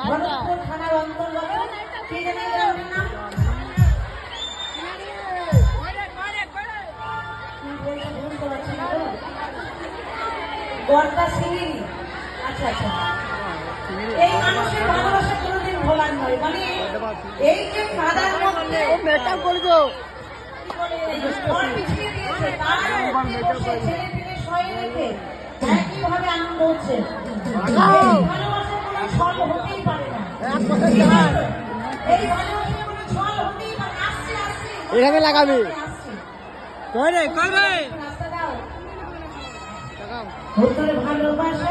ভরতপুর থানার অন্তর্গত কি জানেন গ্রামের নাম? গড়কা সিঙ্গিরি। আচ্ছা আচ্ছা, এই মানুষের ভালোবাসা কোনোদিন ভোলার নয়। মানে এই যে কাদার মধ্যে একইভাবে আনন্দ হচ্ছে। ভালোবাসার কোনো ছল হতেই পারে না, এই ভালোবাসার কোনো ছল হতেই পারে না। আসছে আসছে এখানে লাগাবি রাস্তা দাও। ভালোবাসা